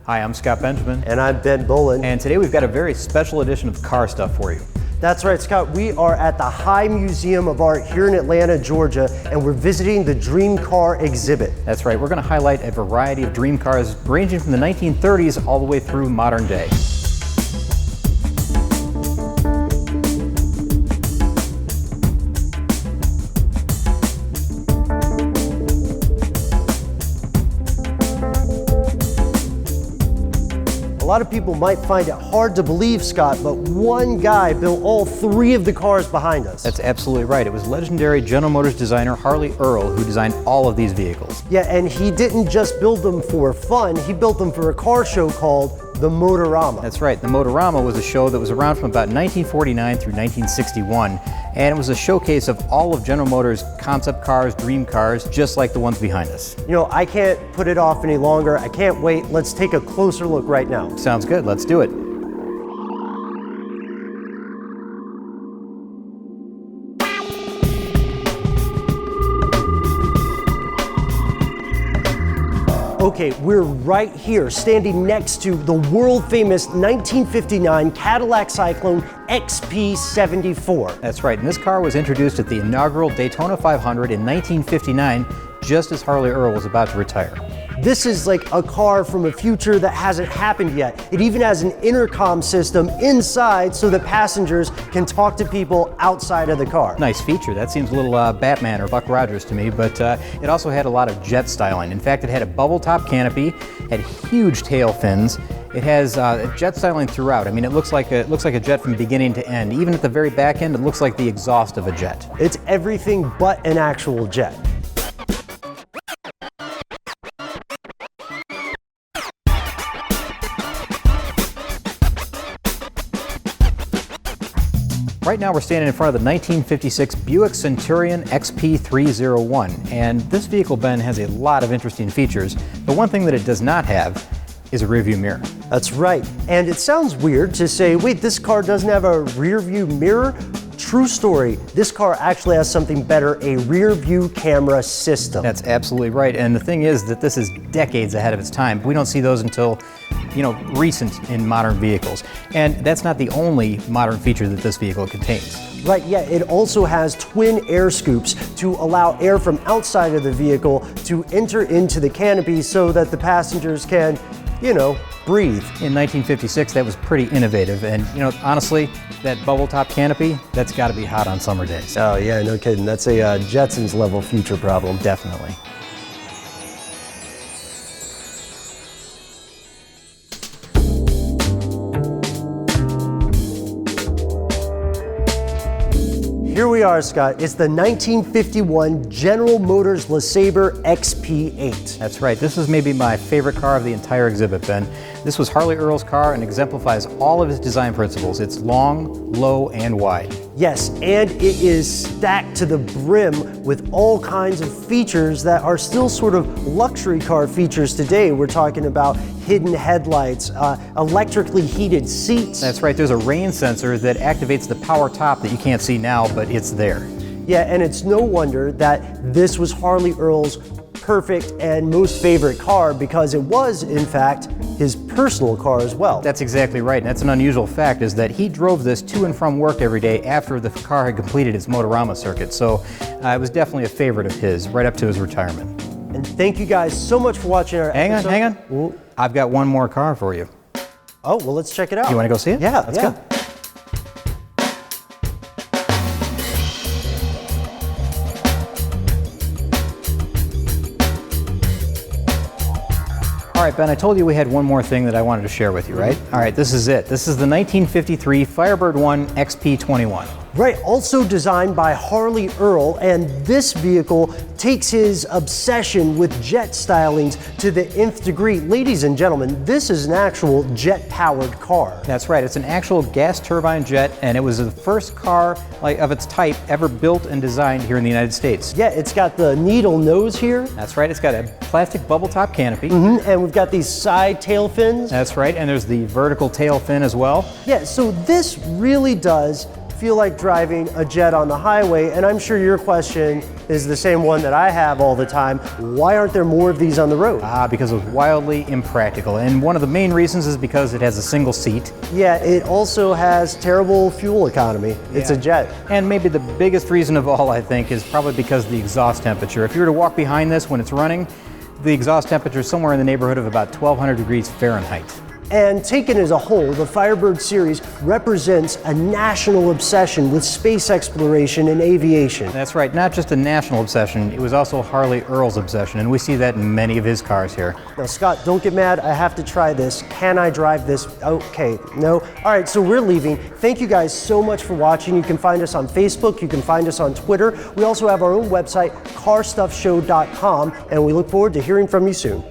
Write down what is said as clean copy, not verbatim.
Hi, I'm Scott Benjamin. And I'm Ben Bolin. And today we've got a very special edition of CarStuff for you. That's right, Scott. We are at the High Museum of Art here in Atlanta, Georgia, and we're visiting the Dream Car exhibit. That's right. We're going to highlight a variety of dream cars ranging from the 1930s all the way through modern day. A lot of people might find it hard to believe, Scott, but one guy built all three of the cars behind us. That's absolutely right. It was legendary General Motors designer Harley Earl who designed all of these vehicles. Yeah, and he didn't just build them for fun, he built them for a car show called the Motorama. That's right. The Motorama was a show that was around from about 1949 through 1961, and it was a showcase of all of General Motors' concept cars, dream cars, just like the ones behind us. You know, I can't put it off any longer. I can't wait. Let's take a closer look right now. Sounds good. Let's do it. Okay, we're right here, standing next to the world-famous 1959 Cadillac Cyclone XP-74. That's right, and this car was introduced at the inaugural Daytona 500 in 1959, just as Harley Earl was about to retire. This is like a car from a future that hasn't happened yet. It even has an intercom system inside so that passengers can talk to people outside of the car. Nice feature. That seems a little Batman or Buck Rogers to me, but it also had a lot of jet styling. In fact, it had a bubble top canopy, had huge tail fins. It has jet styling throughout. I mean, it looks like a jet from beginning to end. Even at the very back end, it looks like the exhaust of a jet. It's everything but an actual jet. Right now we're standing in front of the 1956 Buick Centurion XP-301, and this vehicle, Ben, has a lot of interesting features, but one thing that it does not have is a rear view mirror. That's right, and it sounds weird to say, wait, this car doesn't have a rear view mirror? True story, this car actually has something better, a rear view camera system. That's absolutely right, and the thing is that this is decades ahead of its time. We don't see those until, recent in modern vehicles. And that's not the only modern feature that this vehicle contains. Right, yeah, it also has twin air scoops to allow air from outside of the vehicle to enter into the canopy so that the passengers can, breathe. In 1956, that was pretty innovative, and honestly, that bubble top canopy, that's got to be hot on summer days. Oh yeah, no kidding. That's a Jetsons level future problem. Definitely. Here we are, Scott. It's the 1951 General Motors LeSabre XP-8. That's right. This is maybe my favorite car of the entire exhibit, Ben. This was Harley Earl's car and exemplifies all of his design principles. It's long, low, and wide. Yes, and it is stacked to the brim with all kinds of features that are still sort of luxury car features today. We're talking about hidden headlights, electrically heated seats. That's right. There's a rain sensor that activates the power top that you can't see now, but it's there. Yeah, and it's no wonder that this was Harley Earl's perfect and most favorite car, because it was, in fact, his personal car as well. That's exactly right, and that's an unusual fact, is that he drove this to and from work every day after the car had completed its Motorama circuit, so it was definitely a favorite of his right up to his retirement. And thank you guys so much for watching our episode. Hang on. Ooh. I've got one more car for you. Oh, well, let's check it out. You want to go see it? Yeah, let's go. All right, Ben, I told you we had one more thing that I wanted to share with you, right? All right, this is it. This is the 1953 Firebird XP-21. Right, also designed by Harley Earl, and this vehicle takes his obsession with jet stylings to the nth degree. Ladies and gentlemen, this is an actual jet-powered car. That's right, it's an actual gas turbine jet, and it was the first car of its type ever built and designed here in the United States. Yeah, it's got the needle nose here. That's right, it's got a plastic bubble top canopy. And we've got these side tail fins. That's right, and there's the vertical tail fin as well. Yeah, so this really does feel like driving a jet on the highway, and I'm sure your question is the same one that I have all the time. Why aren't there more of these on the road? Because it was wildly impractical. And one of the main reasons is because it has a single seat. Yeah, it also has terrible fuel economy. It's a jet. And maybe the biggest reason of all, I think, is probably because of the exhaust temperature. If you were to walk behind this when it's running, the exhaust temperature is somewhere in the neighborhood of about 1,200 degrees Fahrenheit. And taken as a whole, the Firebird series represents a national obsession with space exploration and aviation. That's right, not just a national obsession, it was also Harley Earl's obsession, and we see that in many of his cars here. Now, Scott, don't get mad. I have to try this. Can I drive this? Okay, no. All right, so we're leaving. Thank you guys so much for watching. You can find us on Facebook. You can find us on Twitter. We also have our own website, CarStuffShow.com, and we look forward to hearing from you soon.